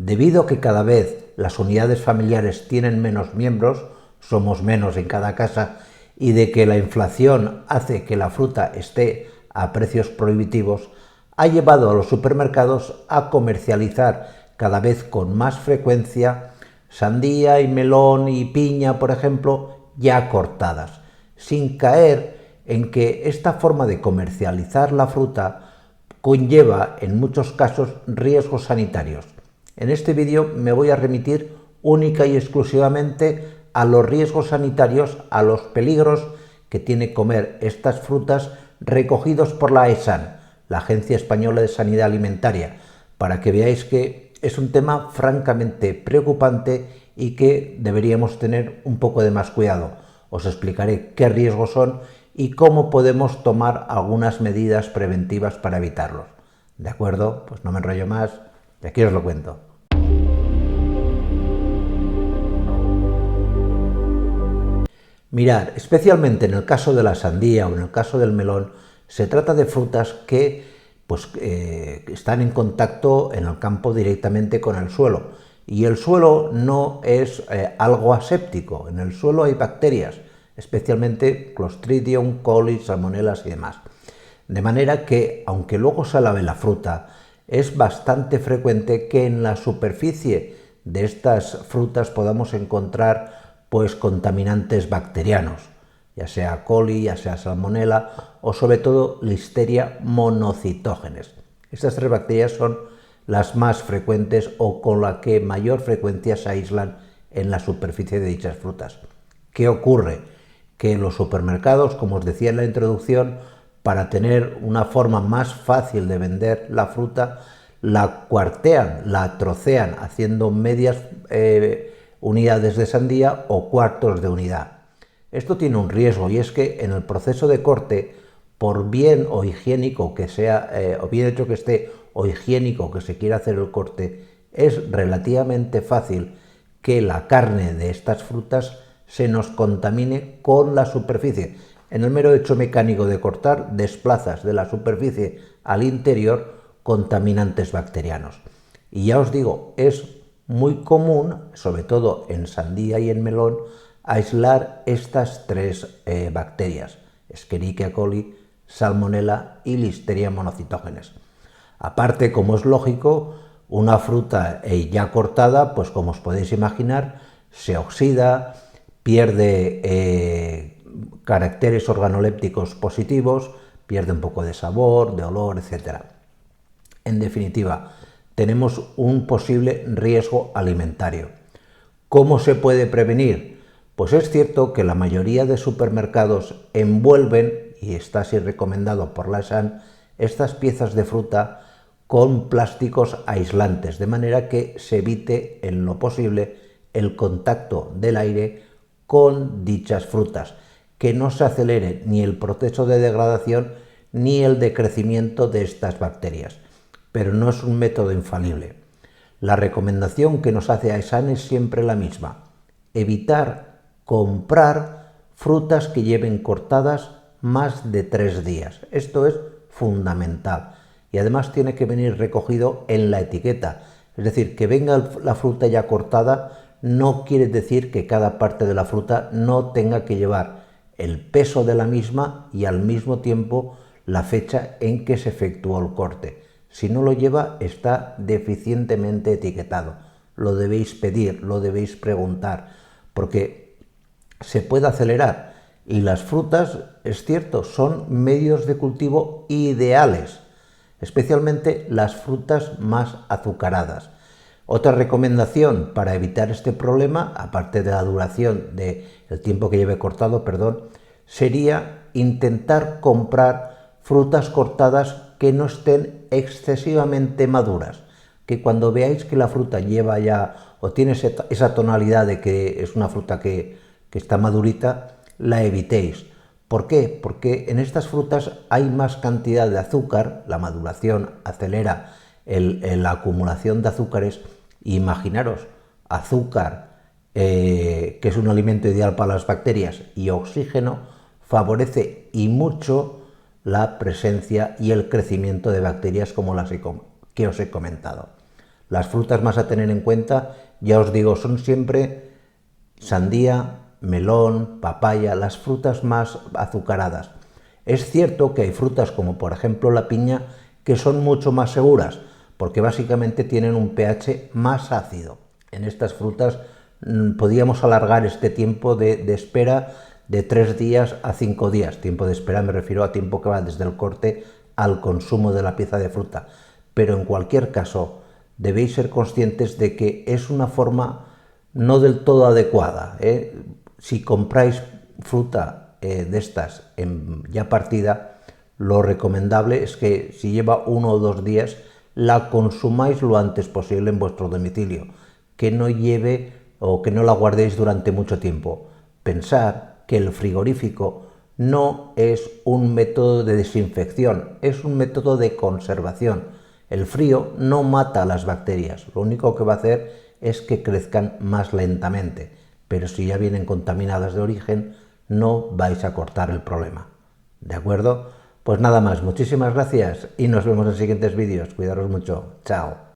Debido a que cada vez las unidades familiares tienen menos miembros, somos menos en cada casa, y de que la inflación hace que la fruta esté a precios prohibitivos, ha llevado a los supermercados a comercializar cada vez con más frecuencia sandía y melón y piña, por ejemplo, ya cortadas, sin caer en que esta forma de comercializar la fruta conlleva en muchos casos riesgos sanitarios. En este vídeo me voy a remitir única y exclusivamente a los riesgos sanitarios, a los peligros que tiene comer estas frutas recogidos por la ESAN, la Agencia Española de Sanidad Alimentaria, para que veáis que es un tema francamente preocupante y que deberíamos tener un poco de más cuidado. Os explicaré qué riesgos son y cómo podemos tomar algunas medidas preventivas para evitarlos. ¿De acuerdo? Pues no me enrollo más, y aquí os lo cuento. Mirad, especialmente en el caso de la sandía o en el caso del melón, se trata de frutas que están en contacto en el campo directamente con el suelo. Y el suelo no es algo aséptico, en el suelo hay bacterias, especialmente Clostridium, coli, salmonelas y demás. De manera que, aunque luego se lave la fruta, es bastante frecuente que en la superficie de estas frutas podamos encontrar pues contaminantes bacterianos, ya sea coli, ya sea salmonela o sobre todo Listeria monocytogenes. Estas tres bacterias son las más frecuentes o con la que mayor frecuencia se aíslan en la superficie de dichas frutas. ¿Qué ocurre? Que en los supermercados, como os decía en la introducción, para tener una forma más fácil de vender la fruta, la cuartean, la trocean haciendo medias unidades de sandía o cuartos de unidad. Esto tiene un riesgo y es que en el proceso de corte, por bien o higiénico que sea, o bien hecho que esté o higiénico que se quiera hacer el corte, es relativamente fácil que la carne de estas frutas se nos contamine con la superficie. En el mero hecho mecánico de cortar, desplazas de la superficie al interior contaminantes bacterianos. Y ya os digo, es muy común, sobre todo en sandía y en melón, aislar estas tres bacterias, Escherichia coli, Salmonella y Listeria monocytogenes. Aparte, como es lógico, una fruta ya cortada, pues como os podéis imaginar, se oxida, pierde caracteres organolépticos positivos, pierde un poco de sabor, de olor, etc. En definitiva, tenemos un posible riesgo alimentario. ¿Cómo se puede prevenir? Pues es cierto que la mayoría de supermercados envuelven, y está así recomendado por la ESAN, estas piezas de fruta con plásticos aislantes, de manera que se evite en lo posible el contacto del aire con dichas frutas, que no se acelere ni el proceso de degradación ni el de crecimiento de estas bacterias. Pero no es un método infalible. La recomendación que nos hace ESAN es siempre la misma: evitar comprar frutas que lleven cortadas más de 3 días. Esto es fundamental. Y además tiene que venir recogido en la etiqueta. Es decir, que venga la fruta ya cortada no quiere decir que cada parte de la fruta no tenga que llevar el peso de la misma y al mismo tiempo la fecha en que se efectuó el corte. Si no lo lleva, está deficientemente etiquetado. Lo debéis pedir, lo debéis preguntar, porque se puede acelerar. Y las frutas, es cierto, son medios de cultivo ideales, especialmente las frutas más azucaradas. Otra recomendación para evitar este problema, aparte de la duración del tiempo que lleve cortado, sería intentar comprar frutas cortadas que no estén excesivamente maduras, que cuando veáis que la fruta lleva ya o tiene esa tonalidad de que es una fruta que está madurita, la evitéis. ¿Por qué? Porque en estas frutas hay más cantidad de azúcar, la maduración acelera la acumulación de azúcares. Imaginaros, azúcar, que es un alimento ideal para las bacterias, y oxígeno, favorece y mucho la presencia y el crecimiento de bacterias como las que os he comentado. Las frutas más a tener en cuenta, ya os digo, son siempre sandía, melón, papaya, las frutas más azucaradas. Es cierto que hay frutas como por ejemplo la piña que son mucho más seguras porque básicamente tienen un pH más ácido. En estas frutas podríamos alargar este tiempo de espera de 3 días a 5 días. Tiempo de espera me refiero a tiempo que va desde el corte al consumo de la pieza de fruta. Pero en cualquier caso debéis ser conscientes de que es una forma no del todo adecuada. Si compráis fruta de estas ya partida, lo recomendable es que si lleva 1 o 2 días, la consumáis lo antes posible en vuestro domicilio, que no lleve o que no la guardéis durante mucho tiempo. Pensad que el frigorífico no es un método de desinfección, es un método de conservación. El frío no mata a las bacterias, lo único que va a hacer es que crezcan más lentamente, pero si ya vienen contaminadas de origen, no vais a cortar el problema. ¿De acuerdo? Pues nada más, muchísimas gracias y nos vemos en siguientes vídeos. Cuidaros mucho. Chao.